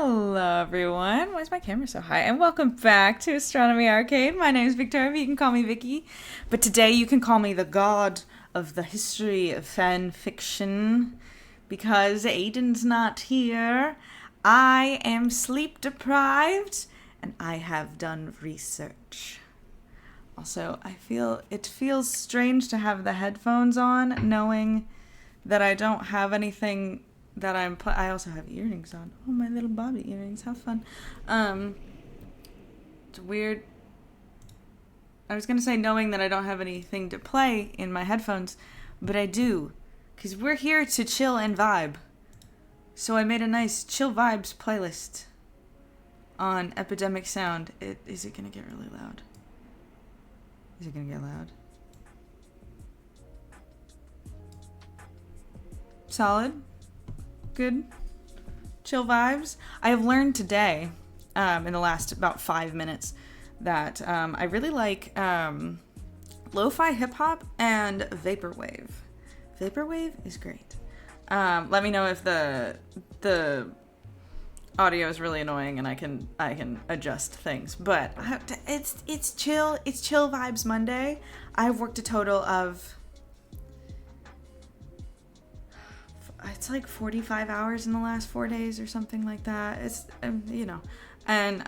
Hello everyone, why is my camera so high? And welcome back to Astronomy Arcade. My name is Victoria, but you can call me Vicky. But today you can call me the god of the history of fan fiction. Because Aiden's not here, I am sleep deprived and I have done research. Also, it feels strange to have the headphones on, knowing that I don't have anything that I also have earrings on. Oh, my little Bobby earrings. How fun. It's weird. I was going to say knowing that I don't have anything to play in my headphones, but I do. Because we're here to chill and vibe. So I made a nice chill vibes playlist on Epidemic Sound. Is it going to get really loud? Is it going to get loud? Solid? Good? Chill vibes? I have learned today, in the last about 5 minutes, that I really like lo-fi hip-hop and vaporwave. Vaporwave is great. Let me know if the audio is really annoying and I can adjust things. But it's chill. It's Chill Vibes Monday. I've worked a total of it's like 45 hours in the last 4 days or something like that. It's and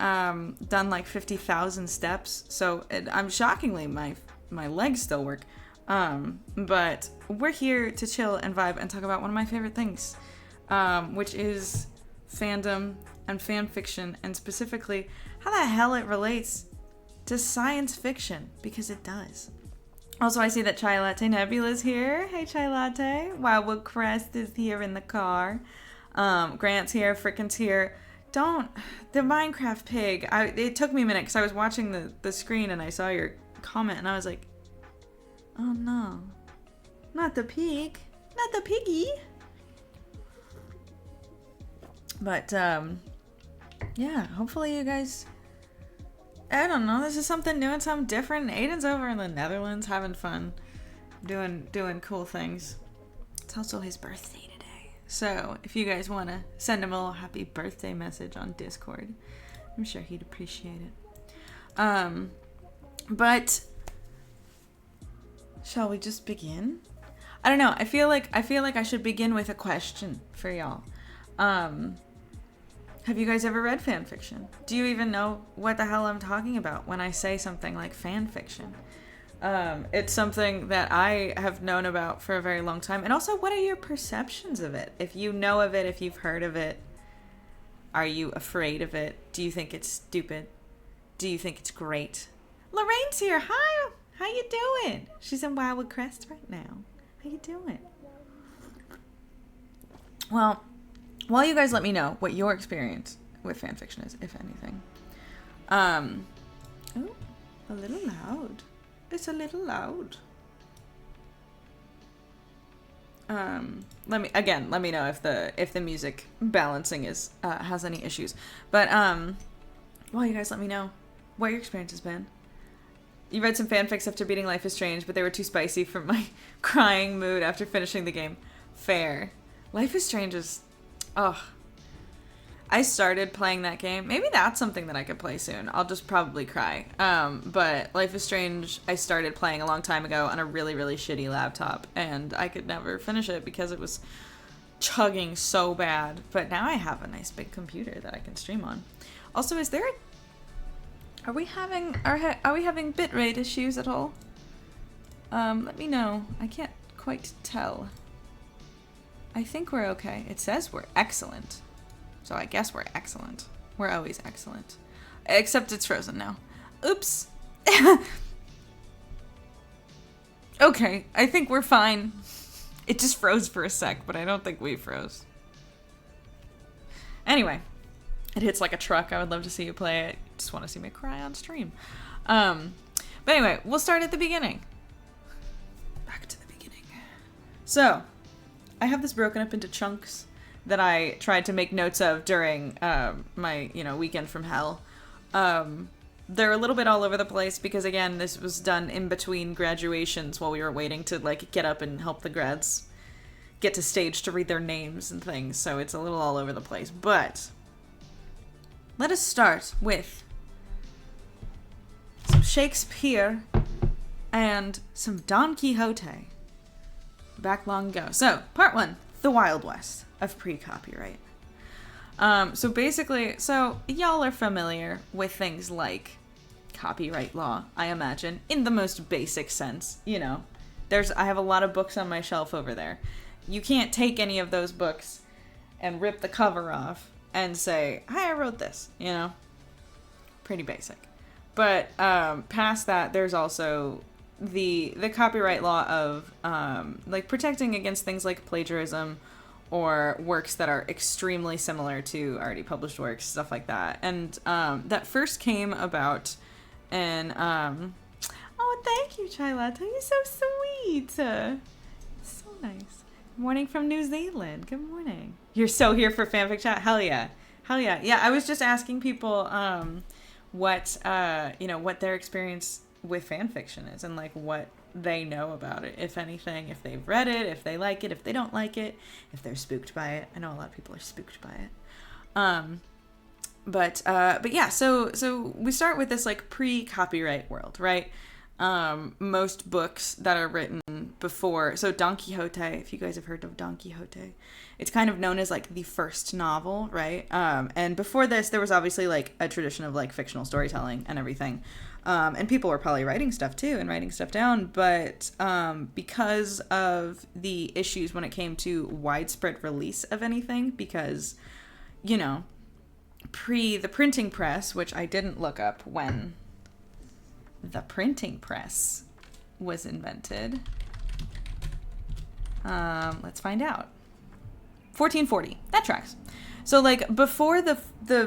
done like 50,000 steps. So I'm shockingly my legs still work. But we're here to chill and vibe and talk about one of my favorite things, which is fandom and fan fiction, and specifically how the hell it relates to science fiction, because it does. Also, I see that Chai Latte Nebula's here. Hey, Chai Latte. Wildwood Crest is here in the car. Grant's here. Frickin's here. The Minecraft pig. It took me a minute because I was watching the screen and I saw your comment and I was like, oh no. Not the pig. Not the piggy. But, yeah, hopefully you guys... I don't know, this is something new and something different. Aiden's over in the Netherlands having fun, doing cool things. It's also his birthday today. So if you guys want to send him a little happy birthday message on Discord, I'm sure he'd appreciate it. But shall we just begin? I don't know. I feel like I should begin with a question for y'all. Have you guys ever read fan fiction? Do you even know what the hell I'm talking about when I say something like fan fiction? It's something that I have known about for a very long time. And also, what are your perceptions of it? If you know of it, if you've heard of it, are you afraid of it? Do you think it's stupid? Do you think it's great? Lorraine's here. Hi. How you doing? She's in Wildwood Crest right now. How you doing? Well, while you guys let me know what your experience with fanfiction is, if anything. Oh, a little loud. It's a little loud. Let me know if the music balancing is has any issues. But while you guys let me know what your experience has been. You read some fanfics after beating Life is Strange, but they were too spicy for my crying mood after finishing the game. Fair. Life is Strange is... Oh, I started playing that game. Maybe that's something that I could play soon. I'll just probably cry. But Life is Strange, I started playing a long time ago on a really, really shitty laptop, and I could never finish it because it was chugging so bad. But now I have a nice big computer that I can stream on. Also, are we having bitrate issues at all? Let me know. I can't quite tell. I think we're okay. It says we're excellent. So I guess we're excellent. We're always excellent. Except it's frozen now. Oops. Okay, I think we're fine. It just froze for a sec, but I don't think we froze. Anyway, it hits like a truck. I would love to see you play it. Just want to see me cry on stream. But anyway, we'll start at the beginning. Back to the beginning. So... I have this broken up into chunks that I tried to make notes of during my, weekend from hell. They're a little bit all over the place because, again, this was done in between graduations while we were waiting to, get up and help the grads get to stage to read their names and things. So it's a little all over the place. But let us start with some Shakespeare and some Don Quixote back long ago. So, part 1, the Wild West of pre-copyright. So basically, y'all are familiar with things like copyright law, I imagine, in the most basic sense. You know, I have a lot of books on my shelf over there. You can't take any of those books and rip the cover off and say, "Hi, I wrote this," you know? Pretty basic. But past that, there's also the copyright law of like protecting against things like plagiarism or works that are extremely similar to already published works, stuff like that. And that first came about in oh, thank you, Chai Latte. You're so sweet. So nice. Morning from New Zealand. Good morning. You're so here for fanfic chat? Hell yeah. Hell yeah. Yeah, I was just asking people what their experience with fanfiction is and like what they know about it, if anything, if they've read it, if they like it, if they don't like it, if they're spooked by it. I know a lot of people are spooked by it. But yeah, so we start with this like pre-copyright world, right? Most books that are written before, so Don Quixote, if you guys have heard of Don Quixote, it's kind of known as like the first novel, right? And before this, there was obviously like a tradition of like fictional storytelling and everything. And people were probably writing stuff too and writing stuff down, but because of the issues when it came to widespread release of anything, because, you know, pre the printing press, which I didn't look up when the printing press was invented. Let's find out. 1440. That tracks. So like before the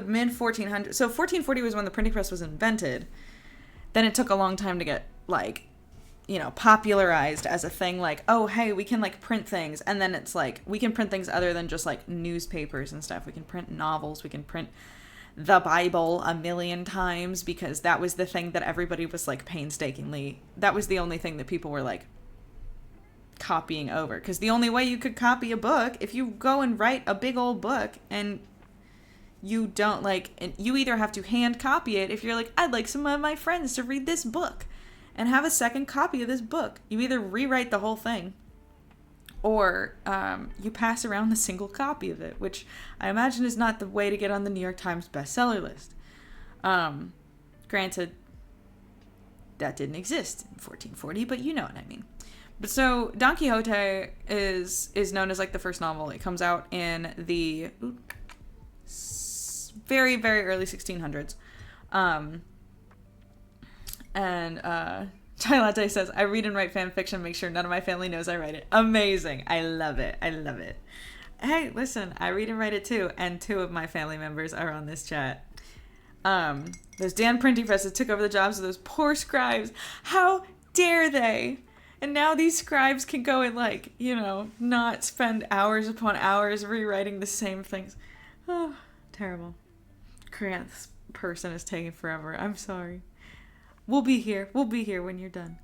mid 1400s, so 1440 was when the printing press was invented. Then it took a long time to get like, you know, popularized as a thing, like, oh, hey, we can like print things. And then it's like, we can print things other than just like newspapers and stuff. We can print novels. We can print the Bible 1,000,000 times, because that was the thing that everybody was like painstakingly, that was the only thing that people were like copying over. Because the only way you could copy a book, if you go and write a big old book and you don't like, and you either have to hand copy it if you're like, I'd like some of my friends to read this book and have a second copy of this book. You either rewrite the whole thing or you pass around the single copy of it, which I imagine is not the way to get on the New York Times bestseller list. Granted, that didn't exist in 1440, but you know what I mean. But so Don Quixote is known as like the first novel. It comes out in the very, very early 1600s. Chai Latte says, I read and write fan fiction, make sure none of my family knows I write it. Amazing. I love it. I love it. Hey, listen, I read and write it too, and 2 of my family members are on this chat. Those damn printing presses took over the jobs of those poor scribes. How dare they? And now these scribes can go and like, you know, not spend hours upon hours rewriting the same things. Oh, terrible. Grant, this person is taking forever. I'm sorry. We'll be here. We'll be here when you're done.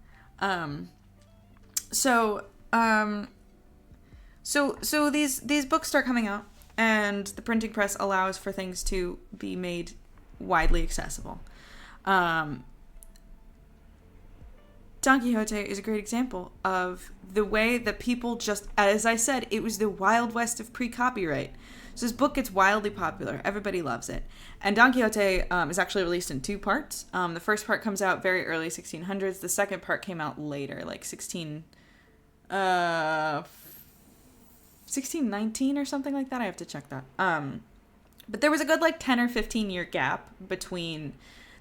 So these books start coming out, and the printing press allows for things to be made widely accessible. Don Quixote is a great example of the way that people just, as I said, it was the Wild West of pre-copyright. So this book gets wildly popular. Everybody loves it. And Don Quixote is actually released in 2 parts. The first part comes out very early 1600s. The second part came out later, like 1619 or something like that. I have to check that. But there was a good like 10 or 15 year gap between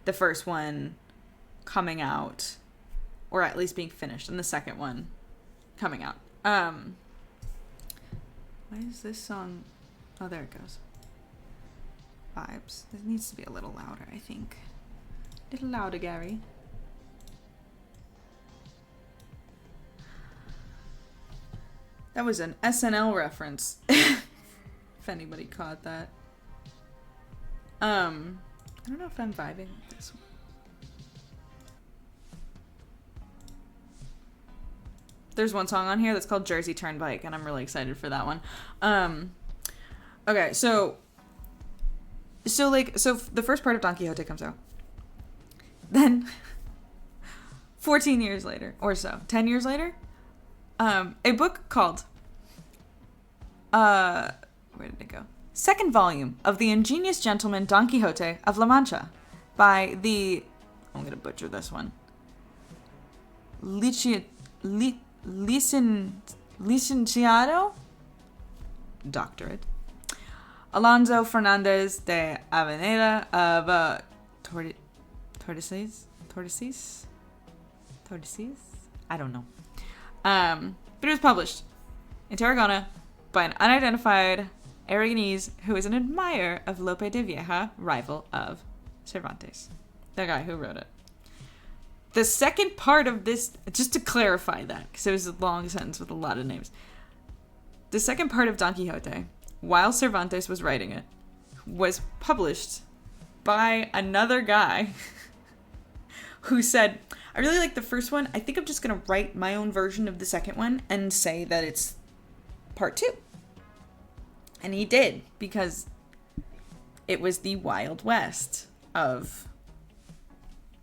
the first one coming out, or at least being finished, and the second one coming out. Why is this song... Oh, there it goes. Vibes. This needs to be a little louder, I think. A little louder, Gary. That was an SNL reference. If anybody caught that. I don't know if I'm vibing with this one. There's one song on here that's called Jersey Turnpike, and I'm really excited for that one. Okay, so So the first part of Don Quixote comes out. Then 14 years later or so, 10 years later, a book called where did it go? Second volume of The Ingenious Gentleman Don Quixote of La Mancha by the, I'm going to butcher this one, Licenciado? Doctorate. Alonso Fernandez de Avenida of Tordesillas? I don't know. But it was published in Tarragona by an unidentified Aragonese who is an admirer of Lope de Vieja, rival of Cervantes, the guy who wrote it. The second part of this, just to clarify that, because it was a long sentence with a lot of names. The second part of Don Quixote, while Cervantes was writing it, was published by another guy who said, I really like the first one. I think I'm just going to write my own version of the second one and say that it's part 2. And he did, because it was the Wild West of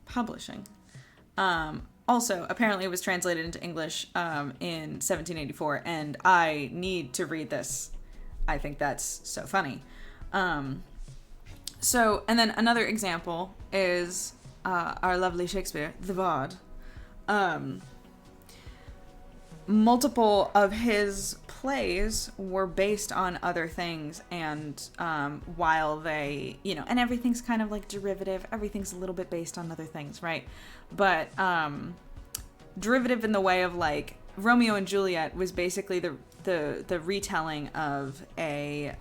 publishing. Also, apparently it was translated into English in 1784, and I need to read this. I think that's so funny. And then another example is our lovely Shakespeare, the VOD. Multiple of his plays were based on other things, and while they, and everything's kind of like derivative, everything's a little bit based on other things, right? But derivative in the way of like Romeo and Juliet was basically the retelling of a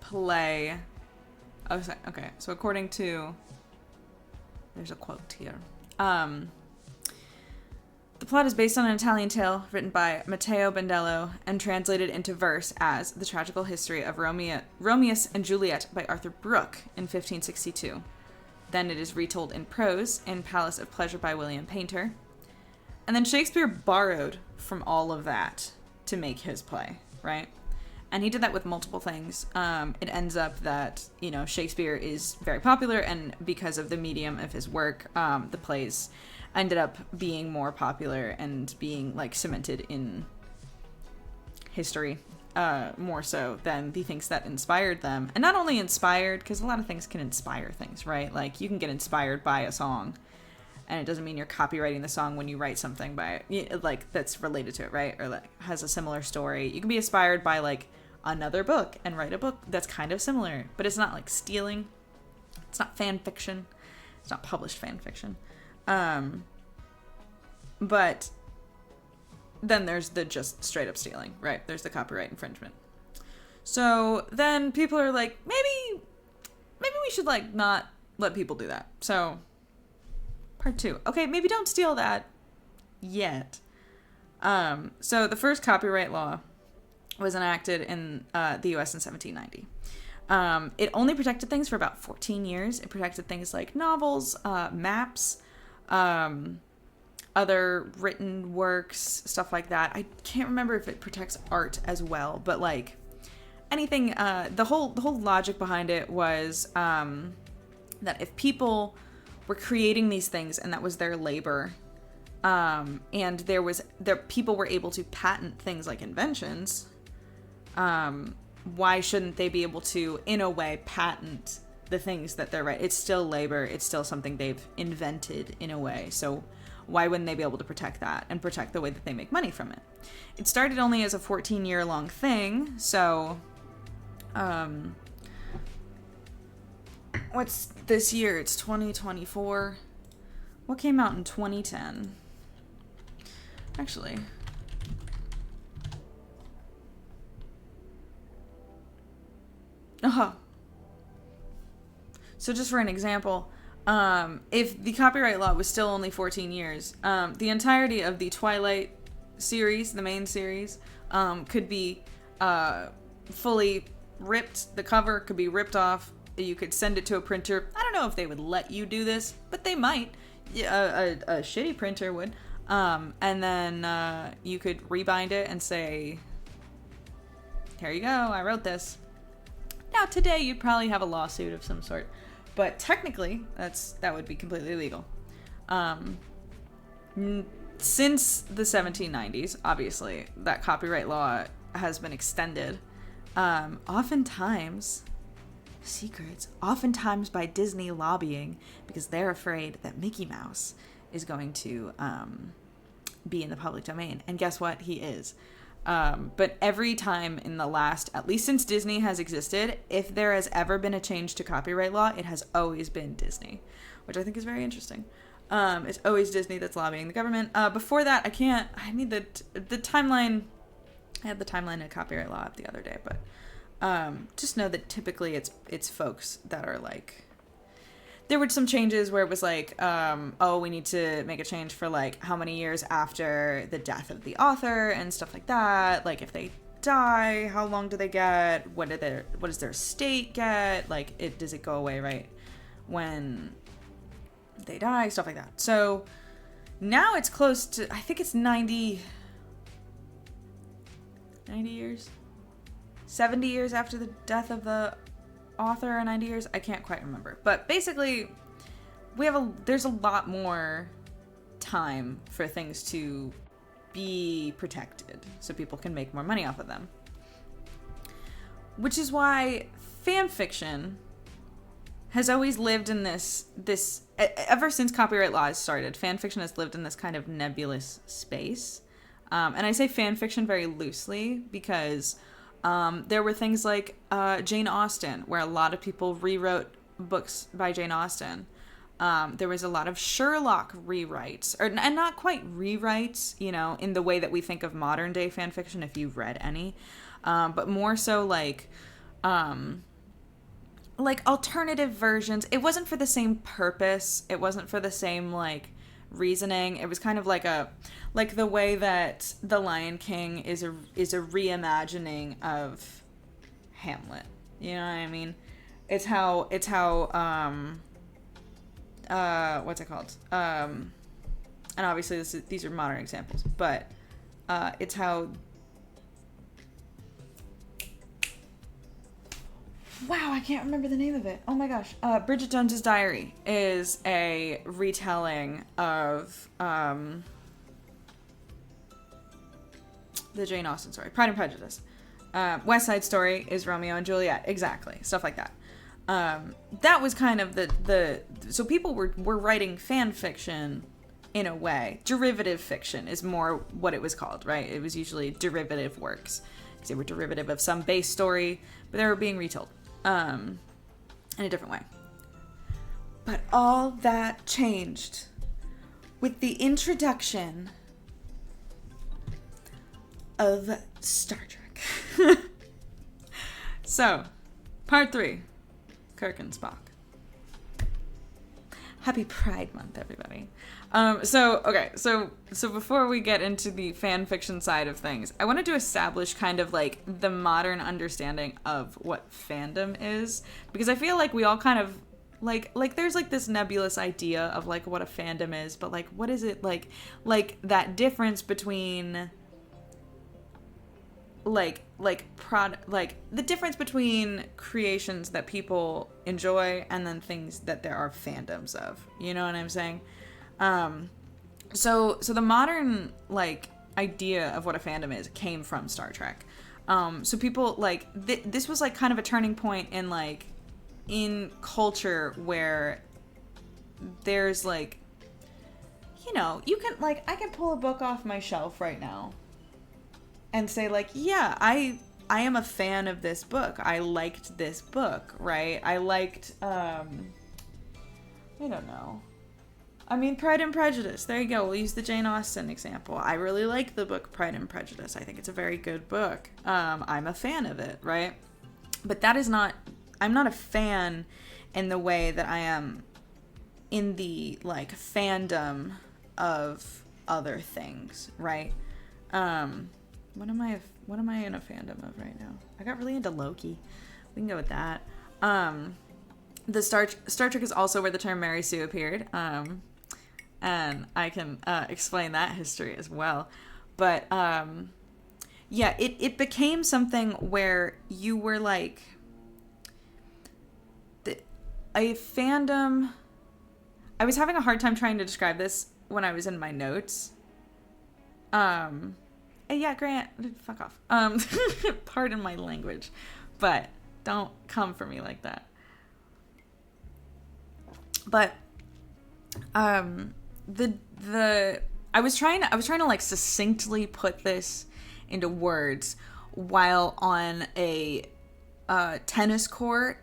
play. Okay, so according to, there's a quote here. The plot is based on an Italian tale written by Matteo Bandello and translated into verse as The Tragical History of Romeus and Juliet by Arthur Brooke in 1562. Then it is retold in prose in Palace of Pleasure by William Paynter. And then Shakespeare borrowed from all of that to make his play, right? And he did that with multiple things. It ends up that, Shakespeare is very popular, and because of the medium of his work, the plays ended up being more popular and being like cemented in history more so than the things that inspired them. And not only inspired, because a lot of things can inspire things, right? Like you can get inspired by a song, and it doesn't mean you're copywriting the song when you write something by like that's related to it, right? Or like has a similar story. You can be inspired by like another book and write a book that's kind of similar, but it's not like stealing. It's not fan fiction. It's not published fan fiction. But then there's the just straight up stealing, right? There's the copyright infringement. So then people are like, maybe we should like not let people do that. So part 2. Okay, maybe don't steal that yet. So the first copyright law was enacted in the US in 1790. It only protected things for about 14 years. It protected things like novels, maps, other written works, stuff like that. I can't remember if it protects art as well, but like anything, the whole logic behind it was that if people were creating these things and that was their labor, and people were able to patent things like inventions, why shouldn't they be able to, in a way, patent the things that they're right? It's still labor. It's still something they've invented in a way. So why wouldn't they be able to protect that and protect the way that they make money from it? It started only as a 14-year-long thing. So, what's this year? It's 2024. What came out in 2010? Actually, so just for an example, if the copyright law was still only 14 years, the entirety of the Twilight series, the main series, could be fully ripped. The cover could be ripped off. You could send it to a printer. I don't know if they would let you do this, but they might. A shitty printer would. And then you could rebind it and say, here you go, I wrote this. Now today you'd probably have a lawsuit of some sort, but technically that would be completely legal. Since the 1790s, obviously, that copyright law has been extended. Oftentimes by Disney lobbying, because they're afraid that Mickey Mouse is going to be in the public domain. And guess what? He is. But every time in the last, at least since Disney has existed, if there has ever been a change to copyright law, it has always been Disney, which I think is very interesting. It's always Disney that's lobbying the government. Before that, I need the timeline. I had the timeline of copyright law up the other day, but just know that typically it's folks that are like, there were some changes where it was like, we need to make a change for like how many years after the death of the author and stuff like that. Like if they die, how long do they get? What does their estate get? Like does it go away right when they die? Stuff like that. So now it's close to, I think it's 90 years? 70 years after the death of the author, or 90 years? I can't quite remember. But basically, there's a lot more time for things to be protected so people can make more money off of them. Which is why fanfiction has always lived in this ever since copyright laws started, fanfiction has lived in this kind of nebulous space. And I say fanfiction very loosely because there were things like Jane Austen, where a lot of people rewrote books by Jane Austen. There was a lot of Sherlock rewrites, and not quite rewrites, in the way that we think of modern day fanfiction, if you've read any, but more so like alternative versions. It wasn't for the same purpose. It wasn't for the same reasoning. It was kind of like the way that The Lion King is a reimagining of Hamlet. You know what I mean? It's how what's it called? And obviously these are modern examples, but it's how. Wow, I can't remember the name of it. Oh my gosh. Bridget Jones's Diary is a retelling of the Jane Austen story. Pride and Prejudice. West Side Story is Romeo and Juliet. Exactly. Stuff like that. That was kind of so people were writing fan fiction in a way. Derivative fiction is more what it was called, right? It was usually derivative works. They were derivative of some base story, but they were being retold. In a different way. But all that changed with the introduction of Star Trek. So, part 3, Kirk and Spock. Happy Pride Month, everybody. So before we get into the fan fiction side of things, I wanted to establish kind of the modern understanding of what fandom is, because I feel like we all kind of there's this nebulous idea of what a fandom is, but what is it like that difference between the difference between creations that people enjoy and then things that there are fandoms of. You know what I'm saying? So the modern idea of what a fandom is came from Star Trek. So people this was kind of a turning point in culture where there's you can I can pull a book off my shelf right now and say yeah, I am a fan of this book. I liked this book, right? I liked I don't know. I mean, Pride and Prejudice. There you go. We'll use the Jane Austen example. I really like the book Pride and Prejudice. I think it's a very good book. I'm a fan of it, right? But that is not... I'm not a fan in the way that I am in the, fandom of other things, right? What am I in a fandom of right now? I got really into Loki. We can go with that. The Star Trek is also where the term Mary Sue appeared. And I can explain that history as well. But, yeah, it became something where you were a fandom. I was having a hard time trying to describe this when I was in my notes. Yeah, Grant, fuck off. Pardon my language, but don't come for me like that. But the I was trying to like succinctly put this into words while on a tennis court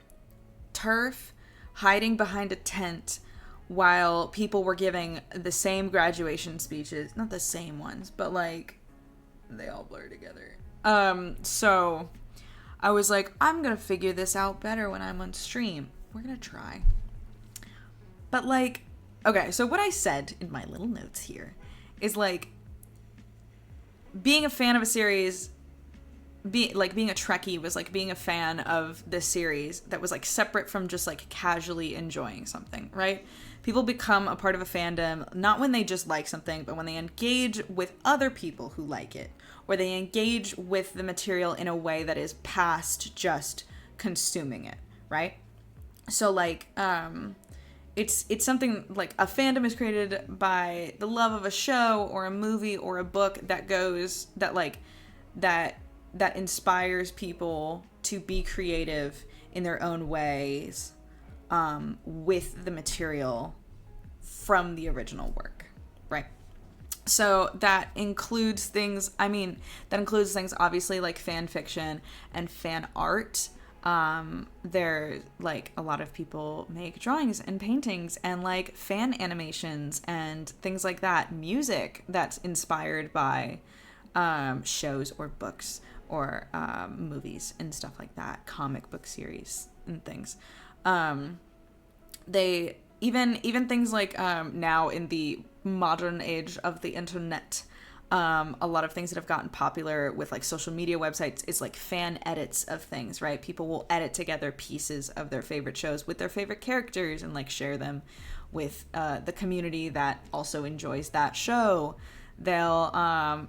turf, hiding behind a tent while people were giving the same graduation speeches, not the same ones, but like they all blur together. So I was like, I'm gonna figure this out better when I'm on stream. We're gonna try. But like, okay, so what I said in my little notes here is like, being a fan of a series, being a Trekkie was like being a fan of this series that was like separate from just like casually enjoying something, right? People become a part of a fandom not when they just like something, but when they engage with other people who like it, or they engage with the material in a way that is past just consuming it, right? So like, it's something like a fandom is created by the love of a show or a movie or a book that inspires people to be creative in their own ways, with the material from the original work, right? So that includes things obviously like fan fiction and fan art. There, like, a lot of people make drawings and paintings and like fan animations and things like that. Music that's inspired by shows or books or movies and stuff like that, comic book series and things. They even things like now in the modern age of the internet, a lot of things that have gotten popular with like social media websites is like fan edits of things, right? People will edit together pieces of their favorite shows with their favorite characters and like share them with the community that also enjoys that show. They'll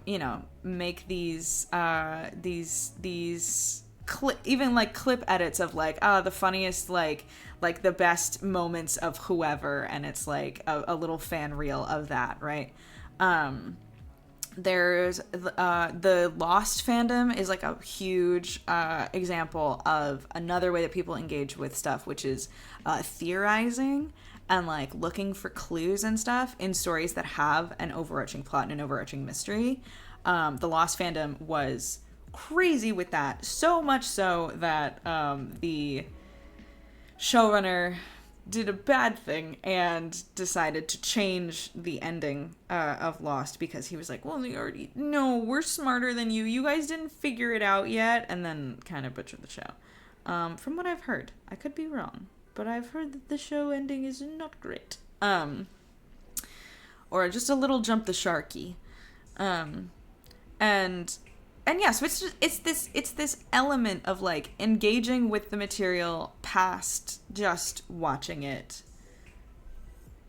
make these clip edits of like the funniest like the best moments of whoever, and it's like a little fan reel of that, right? There's the Lost fandom is like a huge example of another way that people engage with stuff, which is theorizing and like looking for clues and stuff in stories that have an overarching plot and an overarching mystery. The Lost fandom was crazy with that, so much so that the showrunner did a bad thing and decided to change the ending of Lost because he was like, well, we're smarter than you. You guys didn't figure it out yet. And then kind of butchered the show. From what I've heard, I could be wrong, but I've heard that the show ending is not great. Or just a little jump the sharky. And yeah, so it's this element of like engaging with the material past just watching it,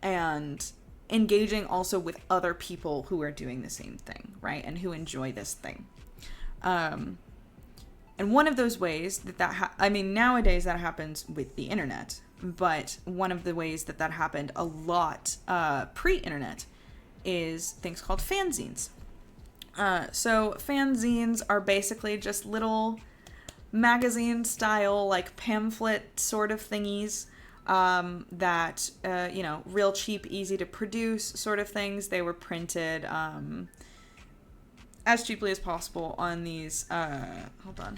and engaging also with other people who are doing the same thing, right? And who enjoy this thing. And one of those ways nowadays that happens with the internet, but one of the ways that happened a lot pre-internet is things called fanzines. So fanzines are basically just little magazine style, like pamphlet sort of thingies, that, real cheap, easy to produce sort of things. They were printed, as cheaply as possible on these, hold on.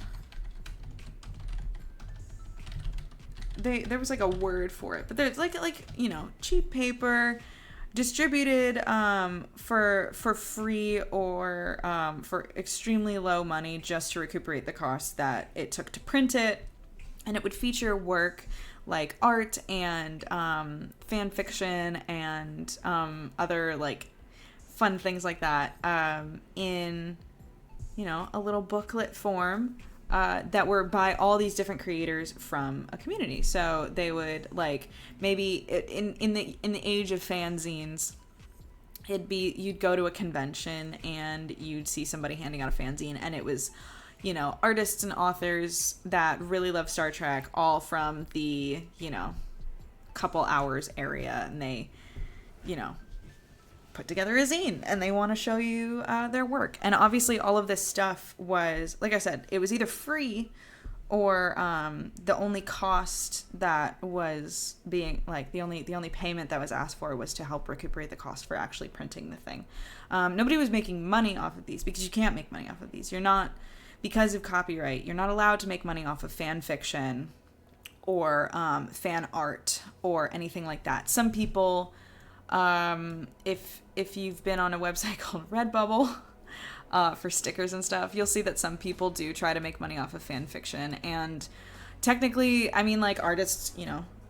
There was like a word for it, but there's like, cheap paper, distributed for free or for extremely low money just to recuperate the costs that it took to print it. And it would feature work like art and fan fiction and other like fun things like that in a little booklet form that were by all these different creators from a community. So they would like maybe in the age of fanzines, it'd be you'd go to a convention and you'd see somebody handing out a fanzine, and it was artists and authors that really love Star Trek, all from the, couple hours area, and they, put together a zine and they want to show you their work. And obviously all of this stuff was, like I said, it was either free or the only cost that was being, like, the only payment that was asked for was to help recuperate the cost for actually printing the thing. Nobody was making money off of these, because you can't make money off of these. You're not, because of copyright, you're not allowed to make money off of fan fiction or fan art or anything like that. Some people, if you've been on a website called Redbubble for stickers and stuff, you'll see that some people do try to make money off of fan fiction. And technically, I mean, like, artists,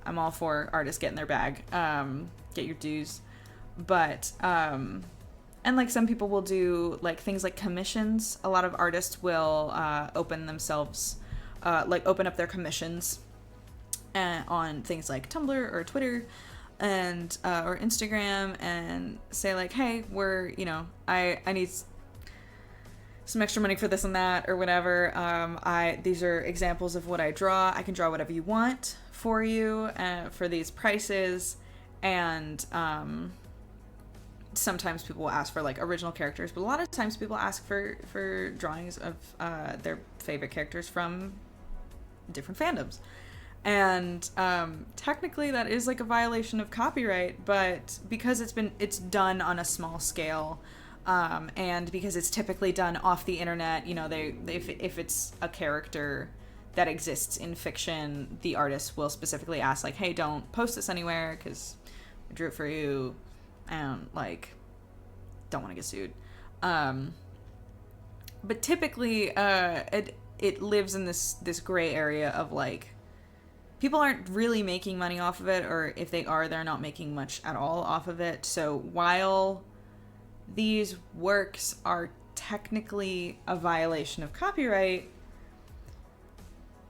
I'm all for artists getting their bag, get your dues. But, and like some people will do like things like commissions. A lot of artists will open up their commissions on things like Tumblr or Twitter and or Instagram, and say like, hey, I need some extra money for this and that or whatever. These are examples of what I draw. I can draw whatever you want for you for these prices. And sometimes people will ask for like original characters, but a lot of times people ask for drawings of their favorite characters from different fandoms. And technically that is like a violation of copyright, but because it's done on a small scale, and because it's typically done off the internet, if it's a character that exists in fiction, the artist will specifically ask like, hey, don't post this anywhere because I drew it for you, and like, don't want to get sued. But typically it lives in this gray area of like, people aren't really making money off of it, or if they are, they're not making much at all off of it. So while these works are technically a violation of copyright,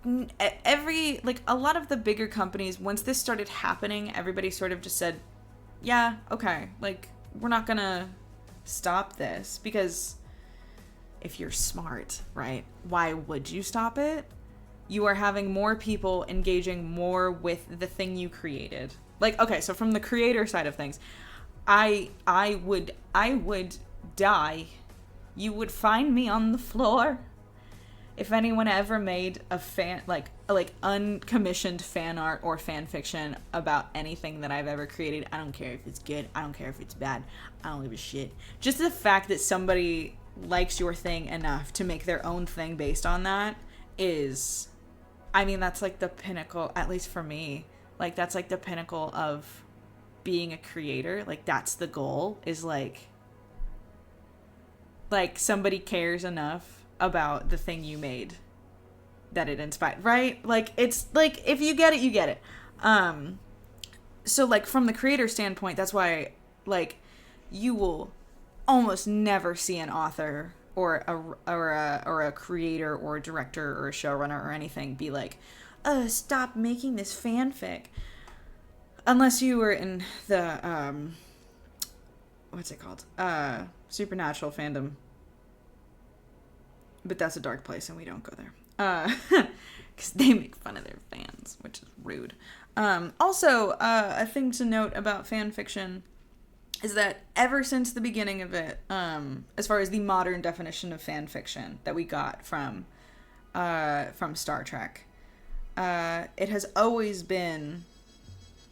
a lot of the bigger companies, once this started happening, everybody sort of just said, yeah, okay, like, we're not gonna stop this, because if you're smart, right, why would you stop it? You are having more people engaging more with the thing you created. Like, okay, so from the creator side of things, I would die. You would find me on the floor if anyone ever made a like uncommissioned fan art or fan fiction about anything that I've ever created. I don't care if it's good. I don't care if it's bad. I don't give a shit. Just the fact that somebody likes your thing enough to make their own thing based on that is, I mean, that's like the pinnacle, at least for me. Like, that's like the pinnacle of being a creator. Like, that's the goal, is like somebody cares enough about the thing you made that it inspired, right? Like, it's like, if you get it, you get it. So like from the creator standpoint, that's why like you will almost never see an author or a creator or a director or a showrunner or anything be like, stop making this fanfic, unless you were in the what's it called, supernatural fandom, but that's a dark place and we don't go there, because they make fun of their fans, which is rude. Also, a thing to note about fan fiction is that ever since the beginning of it, as far as the modern definition of fan fiction that we got from Star Trek, it has always been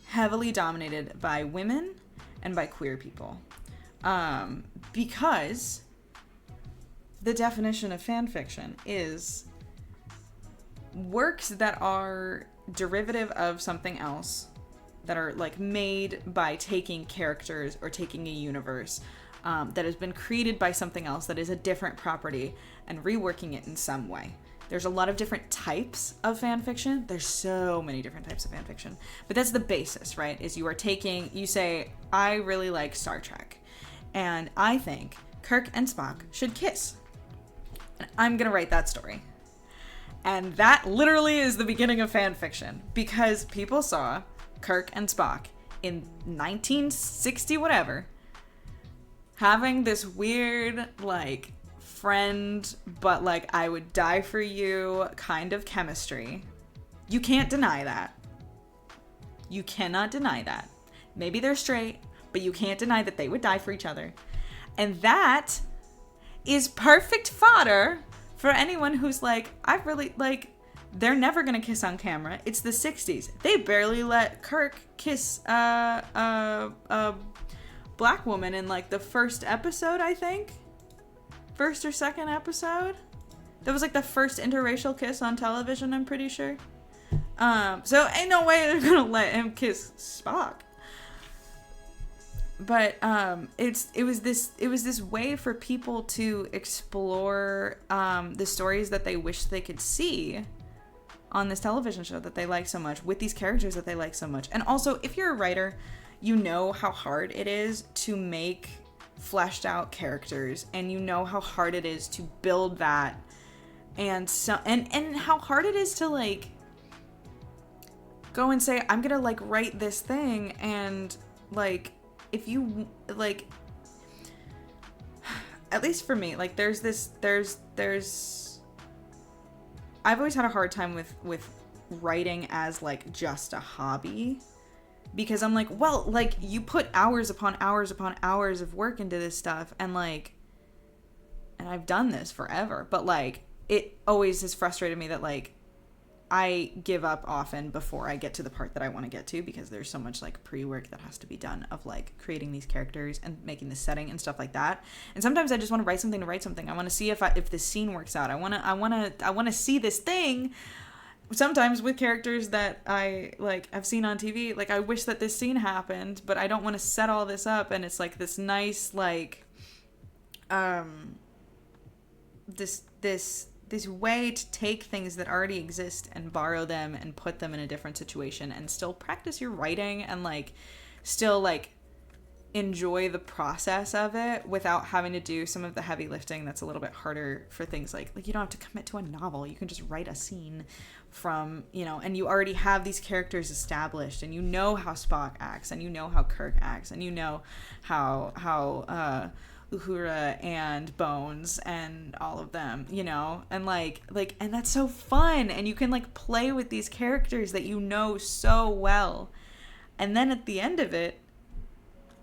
heavily dominated by women and by queer people, because the definition of fan fiction is works that are derivative of something else, that are like made by taking characters or taking a universe that has been created by something else that is a different property and reworking it in some way. There's a lot of different types of fan fiction. There's so many different types of fan fiction, but that's the basis, right? Is you say, I really like Star Trek and I think Kirk and Spock should kiss, and I'm gonna write that story. And that literally is the beginning of fan fiction, because people saw Kirk and Spock in 1960 whatever having this weird like friend, but like I would die for you kind of chemistry. You can't deny that. You cannot deny that. Maybe they're straight, but you can't deny that they would die for each other. And that is perfect fodder for anyone who's like, I really, like, they're never gonna kiss on camera. It's the 60s. They barely let Kirk kiss a black woman in, like, the first episode, I think? First or second episode? That was, like, the first interracial kiss on television, I'm pretty sure. So ain't no way they're gonna let him kiss Spock. But it was this way for people to explore the stories that they wish they could see on this television show that they like so much, with these characters that they like so much. And also, if you're a writer, you know how hard it is to make fleshed out characters, and you know how hard it is to build that, and how hard it is to like go and say, I'm gonna like write this thing, and like, if you like, at least for me, like there's I've always had a hard time with writing as like just a hobby, because I'm like, well, like you put hours upon hours upon hours of work into this stuff, and like, and I've done this forever, but like it always has frustrated me that like I give up often before I get to the part that I want to get to, because there's so much like pre-work that has to be done of like creating these characters and making the setting and stuff like that. And sometimes I just want to write something to write something. I want to see if this scene works out. I want to see this thing. Sometimes with characters that I like I've seen on TV, like I wish that this scene happened, but I don't want to set all this up, and it's like this nice like this way to take things that already exist and borrow them and put them in a different situation and still practice your writing and like still like enjoy the process of it without having to do some of the heavy lifting that's a little bit harder for things like you don't have to commit to a novel. You can just write a scene from, you know, and you already have these characters established, and you know how Spock acts, and you know how Kirk acts, and you know how Uhura and Bones and all of them, you know, and like and that's so fun, and you can like play with these characters that you know so well, and then at the end of it,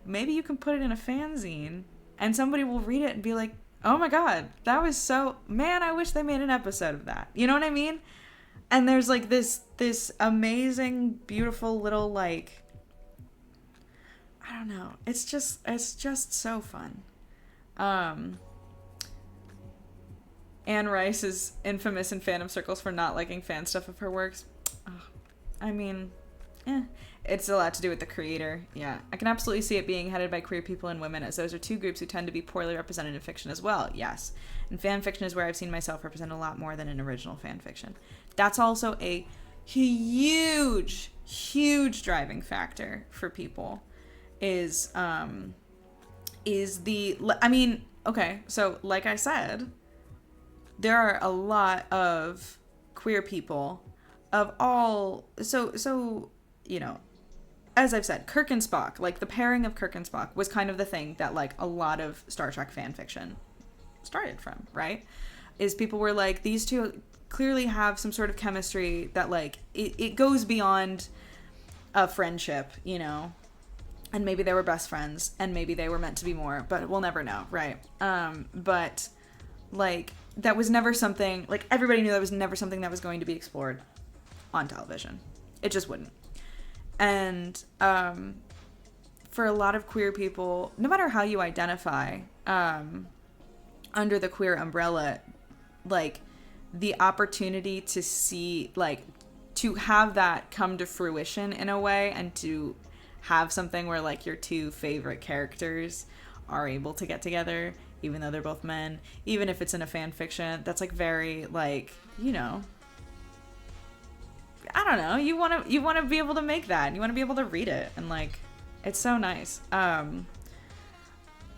maybe you can put it in a fanzine and somebody will read it and be like, oh my god, that was so, man, I wish they made an episode of that, you know what I mean? And there's like this amazing, beautiful little like, I don't know, it's just so fun. Anne Rice is infamous in fandom circles for not liking fan stuff of her works. Oh, I mean, it's a lot to do with the creator. Yeah, I can absolutely see it being headed by queer people and women, as those are two groups who tend to be poorly represented in fiction as well. Yes, and fan fiction is where I've seen myself represented a lot more than in original fan fiction. That's also a huge driving factor for people. Okay, so like I said, there are a lot of queer people of all, so you know, as I've said, Kirk and Spock, like the pairing of Kirk and Spock was kind of the thing that like a lot of Star Trek fan fiction started from, right? Is people were like, these two clearly have some sort of chemistry that like it goes beyond a friendship, you know, and maybe they were best friends, and maybe they were meant to be more, but we'll never know, right? But like that was never something, like everybody knew that was never something that was going to be explored on television. It just wouldn't. And for a lot of queer people, no matter how you identify under the queer umbrella, like the opportunity to see, like to have that come to fruition in a way, and to have something where like your two favorite characters are able to get together, even though they're both men, even if it's in a fan fiction, that's like very like, you know, I don't know, you want to be able to make that, and you want to be able to read it, and like it's so nice.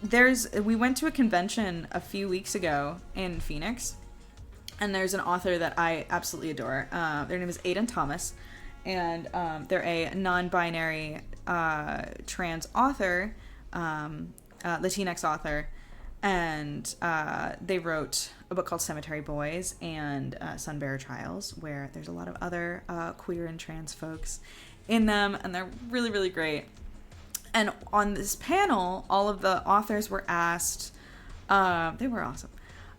We went to a convention a few weeks ago in Phoenix, and there's an author that I absolutely adore. Their name is Aiden Thomas, and they're a non-binary trans author, Latinx author, And they wrote a book called Cemetery Boys and Sunbearer Trials, where there's a lot of other queer and trans folks in them, and they're really, really great. And on this panel, all of the authors were asked, they were awesome.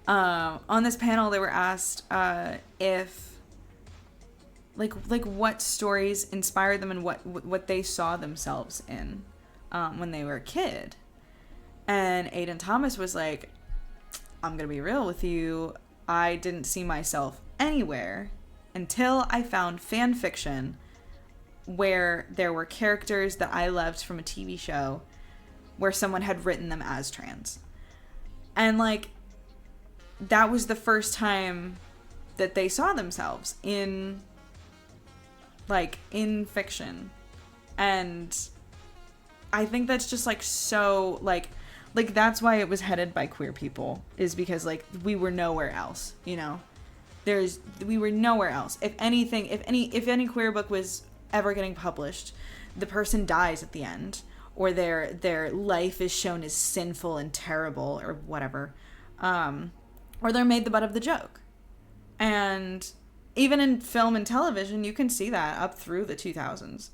On this panel, they were asked if, like what stories inspired them and what they saw themselves in when they were a kid. And Aiden Thomas was like, I'm going to be real with you. I didn't see myself anywhere until I found fan fiction where there were characters that I loved from a TV show where someone had written them as trans. And, like, that was the first time that they saw themselves in fiction. And I think that's just, like, so, like that's why it was headed by queer people, is because, like, we were nowhere else, you know? We were nowhere else. If anything, if any queer book was ever getting published, the person dies at the end, or their life is shown as sinful and terrible or whatever, or they're made the butt of the joke. And even in film and television, you can see that up through the 2000s.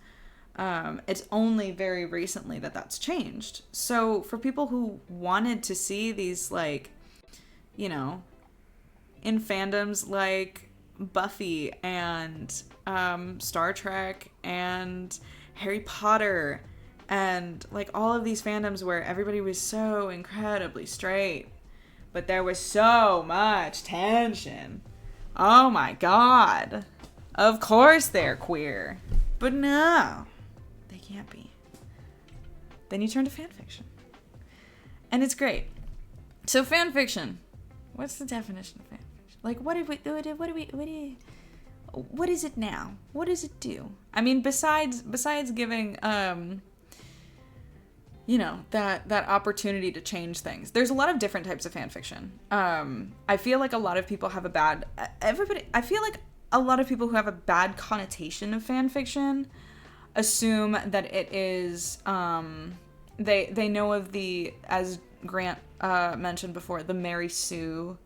It's only very recently that that's changed. So for people who wanted to see these, like, you know, in fandoms like Buffy and Star Trek and Harry Potter and, like, all of these fandoms where everybody was so incredibly straight, but there was so much tension. Oh my god. Of course they're queer. But no, they can't be. Then you turn to fanfiction. And it's great. So fanfiction. What's the definition of fanfiction? Like, what is it now? What does it do? I mean, besides giving, you know, that opportunity to change things. There's a lot of different types of fanfiction. I feel like a lot of people have I feel like a lot of people who have a bad connotation of fanfiction assume that it is, they know of the, as Grant mentioned before, the Mary Sue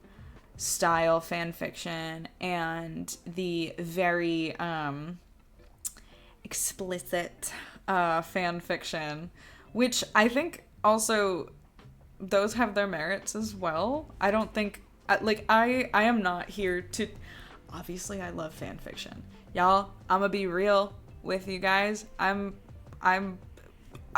style fanfiction and the very explicit fanfiction, which I think also those have their merits as well. I don't think, like, I am not here to, obviously I love fanfiction. Y'all, I'm gonna be real with you guys. I